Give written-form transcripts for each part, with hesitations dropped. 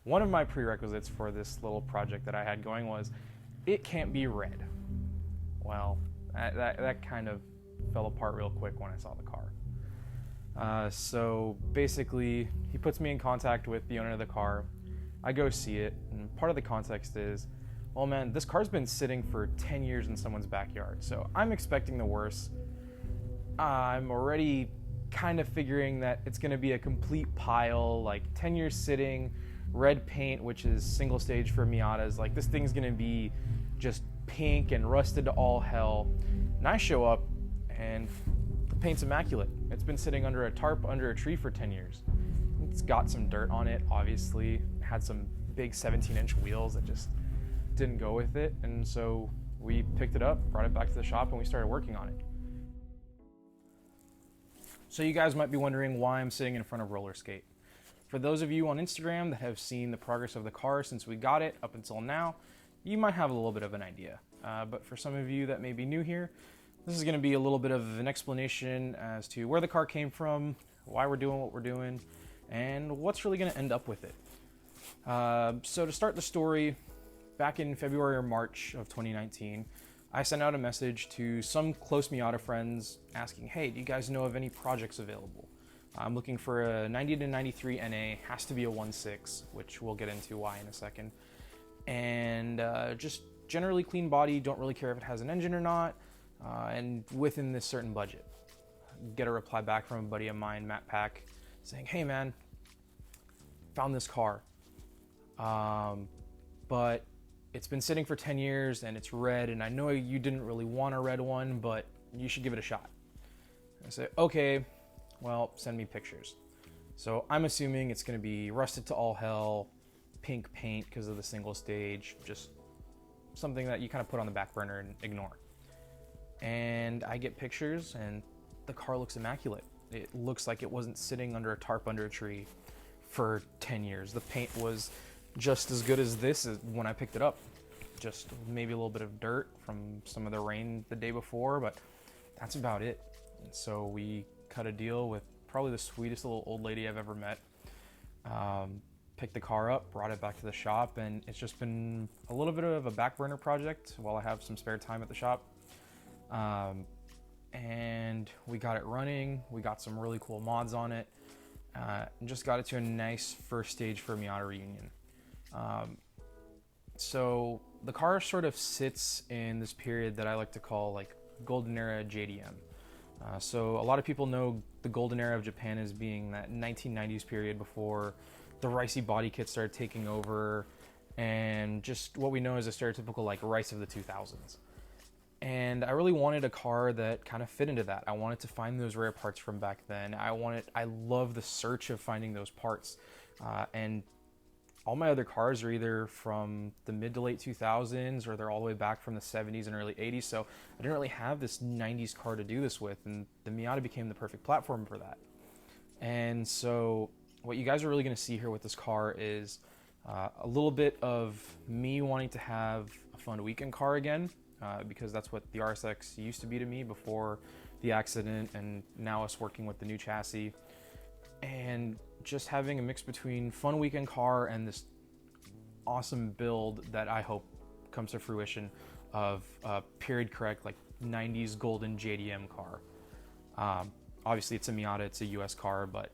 one of my prerequisites for this little project that I had going was it can't be red. Well, that kind of fell apart real quick when I saw the car. So basically, he puts me in contact with the owner of the car. I go see it, and part of the context is, well, man, this car's been sitting for 10 years in someone's backyard, so I'm expecting the worst. I'm already kind of figuring that it's going to be a complete pile, like 10 years sitting, red paint, which is single stage for Miatas. Like, this thing's going to be just pink and rusted to all hell. And I show up, and the paint's immaculate. It's been sitting under a tarp under a tree for 10 years. It's got some dirt on it, obviously. It had some big 17-inch wheels that just didn't go with it. And so we picked it up, brought it back to the shop, and we started working on it. So you guys might be wondering why I'm sitting in front of roller skate. For those of you on Instagram that have seen the progress of the car since we got it up until now, you might have a little bit of an idea. But for some of you that may be new here, this is going to be a little bit of an explanation as to where the car came from, why we're doing what we're doing, and what's really going to end up with it. So to start the story, back in February or March of 2019, I sent out a message to some close Miata friends asking, hey, do you guys know of any projects available? I'm looking for a 90 to 93 NA, has to be a 1.6, which we'll get into why in a second. And just generally clean body, don't really care if it has an engine or not, and within this certain budget. Get a reply back from a buddy of mine, Matt Pack, saying, hey man, found this car, but it's been sitting for 10 years and it's red, and I know you didn't really want a red one, but you should give it a shot. I say, okay, well, send me pictures. So I'm assuming it's going to be rusted to all hell, pink paint because of the single stage, just something that you kind of put on the back burner and ignore. And I get pictures, and the car looks immaculate. It looks like it wasn't sitting under a tarp under a tree for 10 years. The paint was just as good as this when I picked it up. Just maybe a little bit of dirt from some of the rain the day before, but that's about it. And so we cut a deal with probably the sweetest little old lady I've ever met. Picked the car up, brought it back to the shop, and it's just been a little bit of a back burner project while I have some spare time at the shop. And we got it running. We got some really cool mods on it, and just got it to a nice first stage for Miata Reunion. So the car sort of sits in this period that I like to call like golden era JDM. So a lot of people know the golden era of Japan as being that 1990s period before the ricey body kits started taking over, and just what we know as a stereotypical like rice of the 2000s. And I really wanted a car that kind of fit into that. I wanted to find those rare parts from back then. I love the search of finding those parts. And all my other cars are either from the mid to late 2000s, or they're all the way back from the 70s and early 80s. So I didn't really have this 90s car to do this with, and the Miata became the perfect platform for that. And so what you guys are really going to see here with this car is a little bit of me wanting to have a fun weekend car again, because that's what the RSX used to be to me before the accident, and now us working with the new chassis. And just having a mix between fun weekend car and this awesome build that I hope comes to fruition of a period correct, like 90s golden JDM car. Obviously it's a Miata, it's a US car, but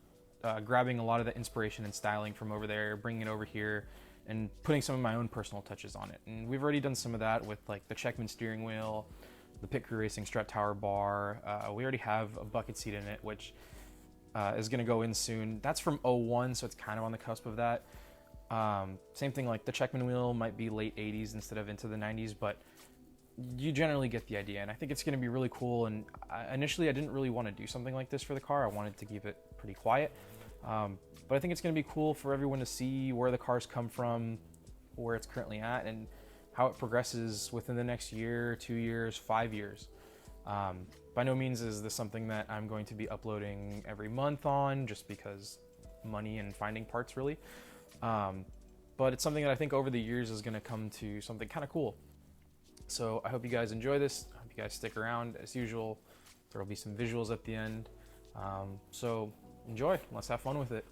grabbing a lot of the inspiration and styling from over there, bringing it over here, and putting some of my own personal touches on it. And we've already done some of that with like the Checkman steering wheel, the Pit Crew Racing strut tower bar. We already have a bucket seat in it, which is going to go in soon. That's from 01, so it's kind of on the cusp of that. Same thing, like the Checkman wheel might be late 80s instead of into the 90s, but you generally get the idea. And I think it's going to be really cool. And initially I didn't really want to do something like this for the car. I wanted to keep it pretty quiet. But I think it's going to be cool for everyone to see where the cars come from, where it's currently at, and how it progresses within the next year, 2 years, 5 years. By no means is this something that I'm going to be uploading every month on, just because money and finding parts, really. But it's something that I think over the years is going to come to something kind of cool. So I hope you guys enjoy this. I hope you guys stick around. As usual, there will be some visuals at the end. So enjoy. Let's have fun with it.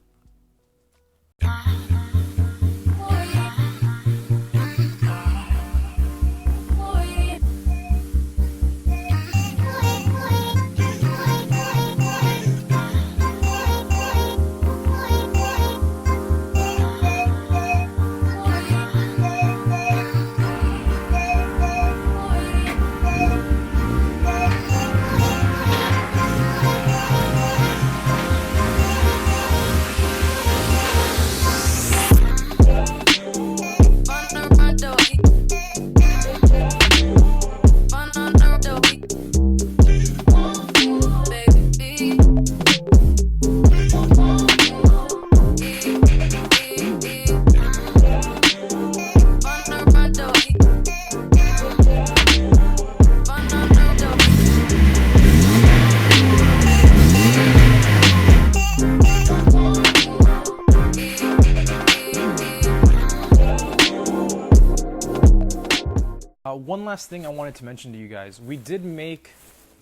One last thing I wanted to mention to you guys. We did make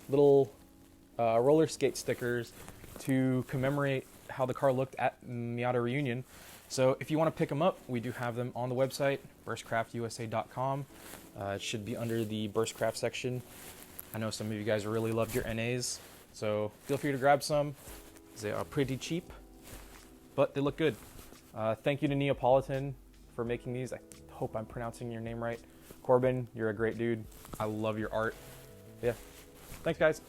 little roller skate stickers to commemorate how the car looked at Miata Reunion. So if you want to pick them up, we do have them on the website, burstcraftusa.com. It should be under the Burstcraft section. I know some of you guys really loved your NAs, so feel free to grab some. They are pretty cheap, but they look good. Thank you to Neapolitan for making these. I hope I'm pronouncing your name right. Corbin, you're a great dude. I love your art. Yeah. Thanks, guys.